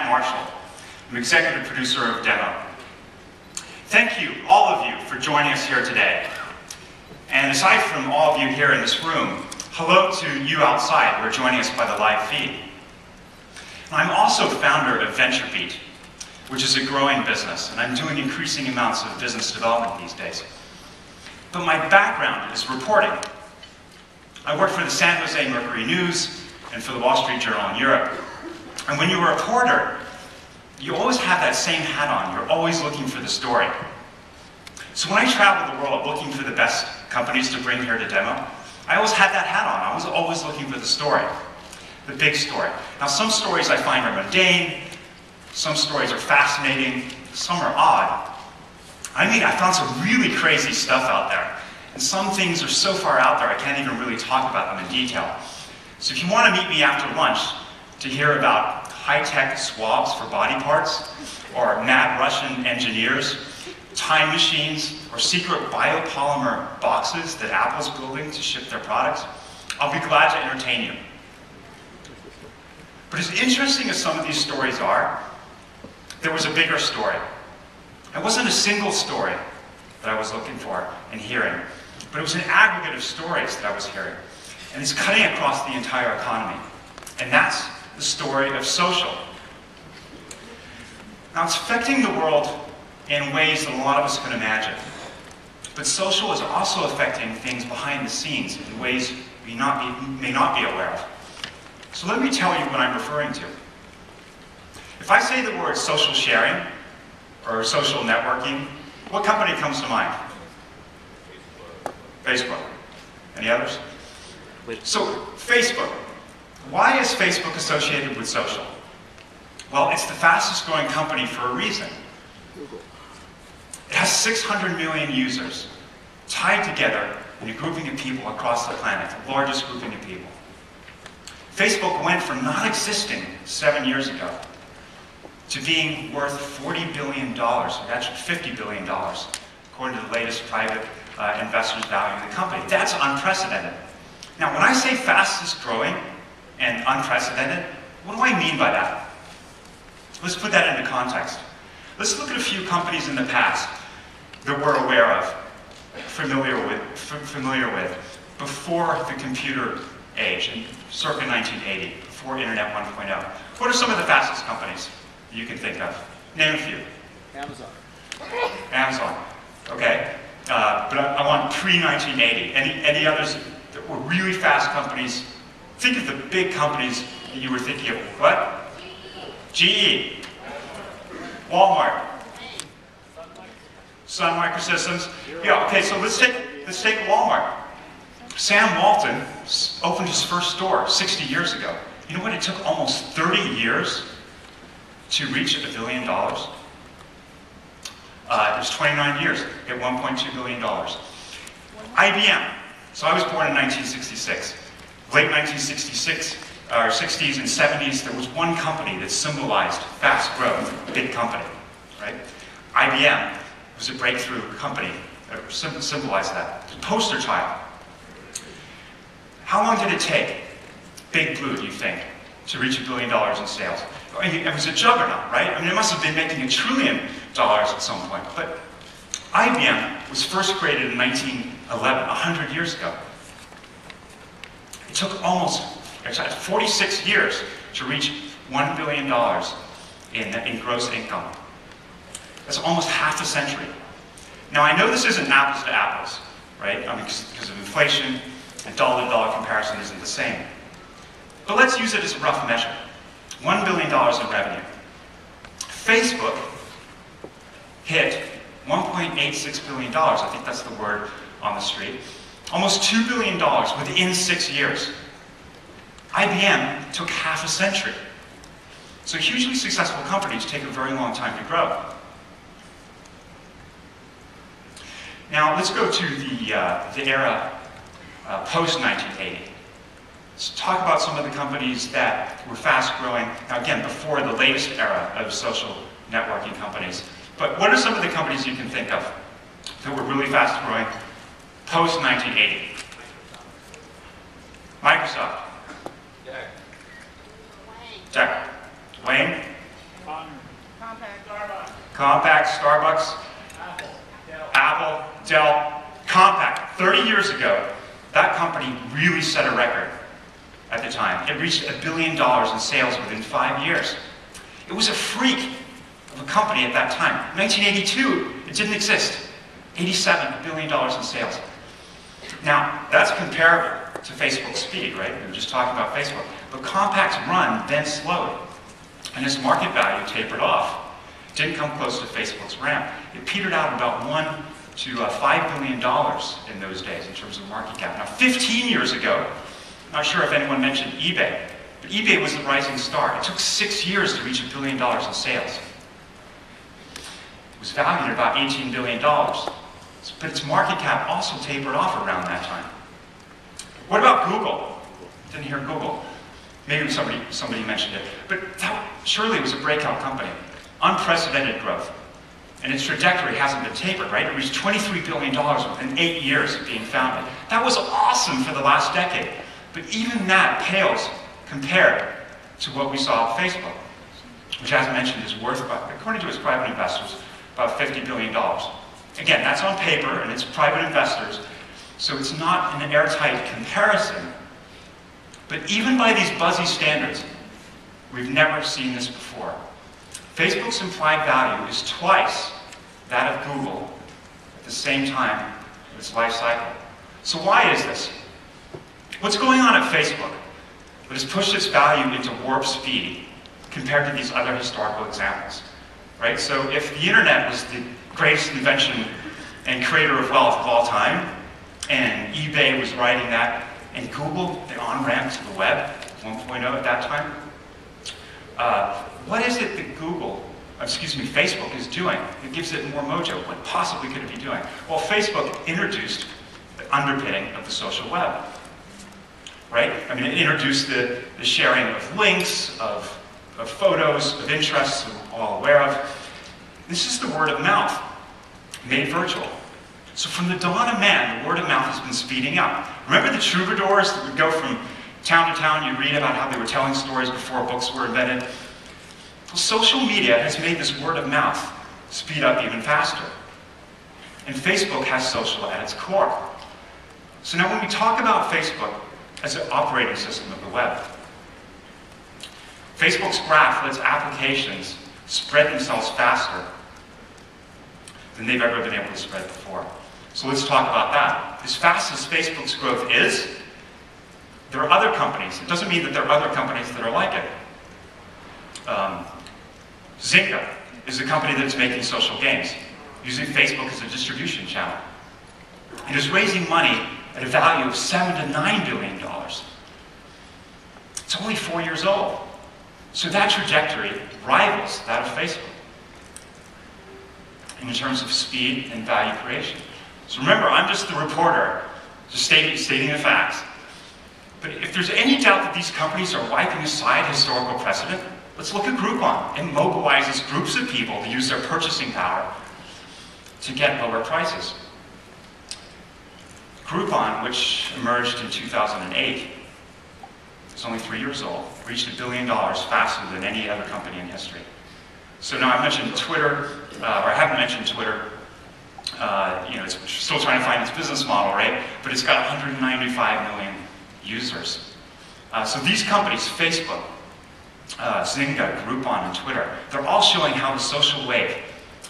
Marshall. I'm executive producer of Demo. Thank you, all of you, for joining us here today. And aside from all of you here in this room, hello to you outside who are joining us by the live feed. I'm also founder of VentureBeat, which is a growing business, and I'm doing increasing amounts of business development these days. But my background is reporting. I worked for the San Jose Mercury News and for the Wall Street Journal in Europe. And when you're a reporter, you always have that same hat on. You're always looking for the story. So when I travel the world looking for the best companies to bring here to Demo, I always had that hat on. I was always looking for the story, the big story. Now, some stories I find are mundane, some stories are fascinating, some are odd. I found some really crazy stuff out there. And some things are so far out there I can't even really talk about them in detail. So if you want to meet me after lunch to hear about high-tech swabs for body parts, or mad Russian engineers, time machines, or secret biopolymer boxes that Apple's building to ship their products, I'll be glad to entertain you. But as interesting as some of these stories are, there was a bigger story. It wasn't a single story that I was looking for and hearing, but it was an aggregate of stories that I was hearing. And it's cutting across the entire economy. And that's the story of social. Now, it's affecting the world in ways that a lot of us can imagine. But social is also affecting things behind the scenes in ways we may not be aware of. So let me tell you what I'm referring to. If I say the word social sharing or social networking, what company comes to mind? Facebook. Any others? So, Facebook. Why is Facebook associated with social? Well, it's the fastest growing company for a reason. It has 600 million users tied together in a grouping of people across the planet, the largest grouping of people. Facebook went from not existing 7 years ago to being worth $40 billion, actually $50 billion, according to the latest private investors valuing the company. That's unprecedented. Now, when I say fastest growing and unprecedented, what do I mean by that? Let's put that into context. Let's look at a few companies in the past that we're aware of, familiar with, before the computer age, in circa 1980, before Internet 1.0. What are some of the fastest companies you can think of? Name a few. Amazon. Amazon. Okay. But I want pre-1980. Any others that were really fast companies? Think of the big companies that you were thinking of. What? GE. Walmart. Sun Microsystems. Yeah, okay, so let's take Walmart. Sam Walton opened his first store 60 years ago. You know what? It took almost 30 years to reach $1 billion. It was 29 years at $1.2 billion. IBM. So I was born in 1966. Late 1966, or 60s and 70s, there was one company that symbolized fast growth, big company, right? IBM was a breakthrough company that symbolized that. The poster child. How long did it take, Big Blue, do you think, to reach $1 billion in sales? It was a juggernaut, right? I mean, it must have been making $1 trillion at some point. But IBM was first created in 1911, 100 years ago. It took almost 46 years to reach $1 billion in gross income. That's almost half a century. Now, I know this isn't apples to apples, right? I mean, because of inflation, and dollar-to-dollar comparison isn't the same. But let's use it as a rough measure. $1 billion in revenue. Facebook hit $1.86 billion, I think that's the word on the street. Almost $2 billion within 6 years. IBM took half a century. So hugely successful companies take a very long time to grow. Now let's go to the era post-1980. Let's talk about some of the companies that were fast growing, now again, before the latest era of social networking companies. But what are some of the companies you can think of that were really fast growing post-1980? Microsoft. Jack. Wayne? Compaq, Starbucks, Apple, Dell, Compaq. 30 years ago, that company really set a record at the time. It reached $1 billion in sales within 5 years. It was a freak of a company at that time. 1982, it didn't exist. 87, $1 billion in sales. Now, that's comparable to Facebook's speed, right? We were just talking about Facebook. But Compaq's run then slowed, and its market value tapered off. It didn't come close to Facebook's ramp. It petered out about $1 to $5 billion in those days in terms of market cap. Now, 15 years ago, I'm not sure if anyone mentioned eBay, but eBay was the rising star. It took 6 years to reach $1 billion in sales. It was valued at about $18 billion, but its market cap also tapered off around that time. What about Google? Didn't hear Google. Maybe somebody mentioned it, but surely it was a breakout company. Unprecedented growth. And its trajectory hasn't been tapered, right? It reached $23 billion within 8 years of being founded. That was awesome for the last decade. But even that pales compared to what we saw at Facebook, which, as mentioned, is worth, according to its private investors, about $50 billion. Again, that's on paper, and it's private investors, so it's not an airtight comparison. But even by these buzzy standards, we've never seen this before. Facebook's implied value is twice that of Google at the same time of its life cycle. So why is this? What's going on at Facebook that has pushed its value into warp speed compared to these other historical examples? Right? So if the internet was the greatest invention and creator of wealth of all time, and eBay was riding that, and Google, the on-ramp to the web, 1.0 at that time, what is it that Facebook is doing that gives it more mojo? What possibly could it be doing? Well, Facebook introduced the underpinning of the social web, right? I mean, it introduced the sharing of links, of photos, of interests we're all aware of. This is the word of mouth, made virtual. So from the dawn of man, the word of mouth has been speeding up. Remember the troubadours that would go from town to town? You read about how they were telling stories before books were invented. Well, social media has made this word of mouth speed up even faster. And Facebook has social at its core. So now when we talk about Facebook as an operating system of the web, Facebook's graph lets applications spread themselves faster than they've ever been able to spread before. So let's talk about that. As fast as Facebook's growth is, there are other companies. It doesn't mean that there are other companies that are like it. Zynga is a company that's making social games, using Facebook as a distribution channel. It is raising money at a value of $7 to $9 billion. It's only 4 years old. So that trajectory rivals that of Facebook in terms of speed and value creation. So remember, I'm just the reporter, just stating the facts. But if there's any doubt that these companies are wiping aside historical precedent, let's look at Groupon. It mobilizes groups of people to use their purchasing power to get lower prices. Groupon, which emerged in 2008, is only 3 years old, reached $1 billion faster than any other company in history. So now I mentioned Twitter, or I haven't mentioned Twitter. It's still trying to find its business model, right? But it's got 195 million users. So these companies, Facebook, Zynga, Groupon, and Twitter, they're all showing how the social wave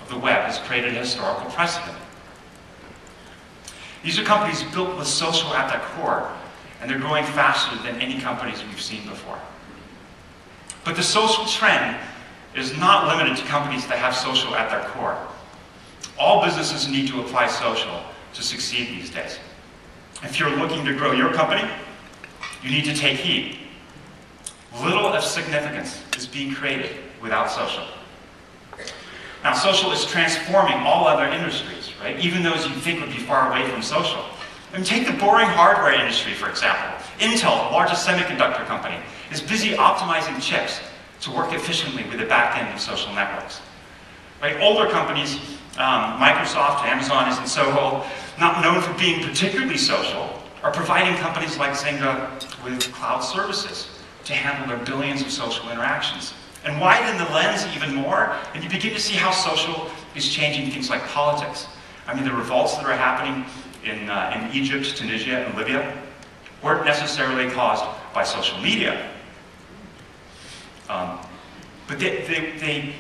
of the web has created a historical precedent. These are companies built with social at their core, and they're growing faster than any companies we've seen before. But the social trend is not limited to companies that have social at their core. All businesses need to apply social to succeed these days. If you're looking to grow your company, you need to take heed. Little of significance is being created without social. Now, social is transforming all other industries, right? Even those you think would be far away from social. And take the boring hardware industry, for example. Intel, the largest semiconductor company, is busy optimizing chips to work efficiently with the back end of social networks. Right? Older companies, Microsoft, Amazon isn't so not known for being particularly social, are providing companies like Zynga with cloud services to handle their billions of social interactions. And widen the lens even more, and you begin to see how social is changing things like politics. I mean, the revolts that are happening in Egypt, Tunisia, and Libya weren't necessarily caused by social media. But they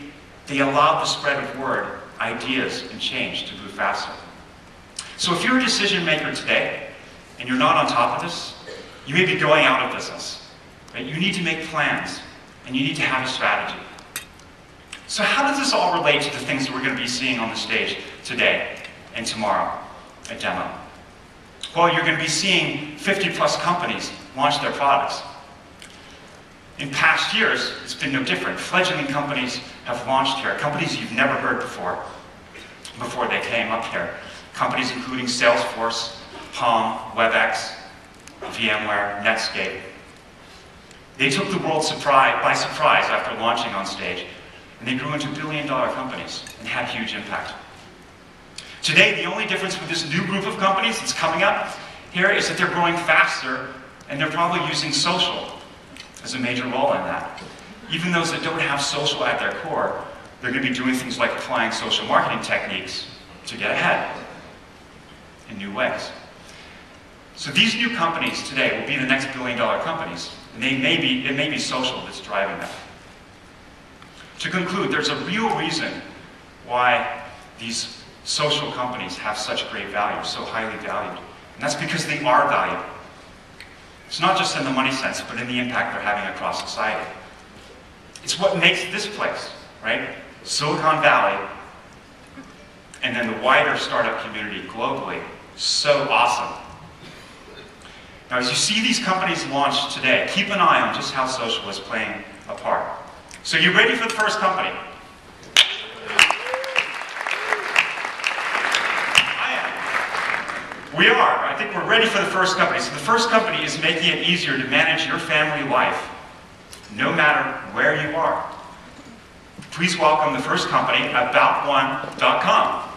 allowed the spread of word, ideas, and change to move faster. So if you're a decision maker today, and you're not on top of this, you may be going out of business. Right? You need to make plans, and you need to have a strategy. So how does this all relate to the things that we're going to be seeing on the stage today and tomorrow at Demo? Well, you're going to be seeing 50-plus companies launch their products. In past years, it's been no different. Fledgling companies have launched here, companies you've never heard before they came up here. Companies including Salesforce, Palm, WebEx, VMware, Netscape. They took the world by surprise after launching on stage, and they grew into billion-dollar companies and had huge impact. Today, the only difference with this new group of companies that's coming up here is that they're growing faster, and they're probably using social as a major role in that. Even those that don't have social at their core, they're going to be doing things like applying social marketing techniques to get ahead in new ways. So these new companies today will be the next billion-dollar companies, and it may be social that's driving them. To conclude, there's a real reason why these social companies have such great value, so highly valued, and that's because they are valued. It's not just in the money sense, but in the impact they're having across society. It's what makes this place, right? Silicon Valley, and then the wider startup community globally, so awesome. Now, as you see these companies launch today, keep an eye on just how social is playing a part. So you ready for the first company? We are. I think we're ready for the first company. So the first company is making it easier to manage your family life, no matter where you are. Please welcome the first company, AboutOne.com.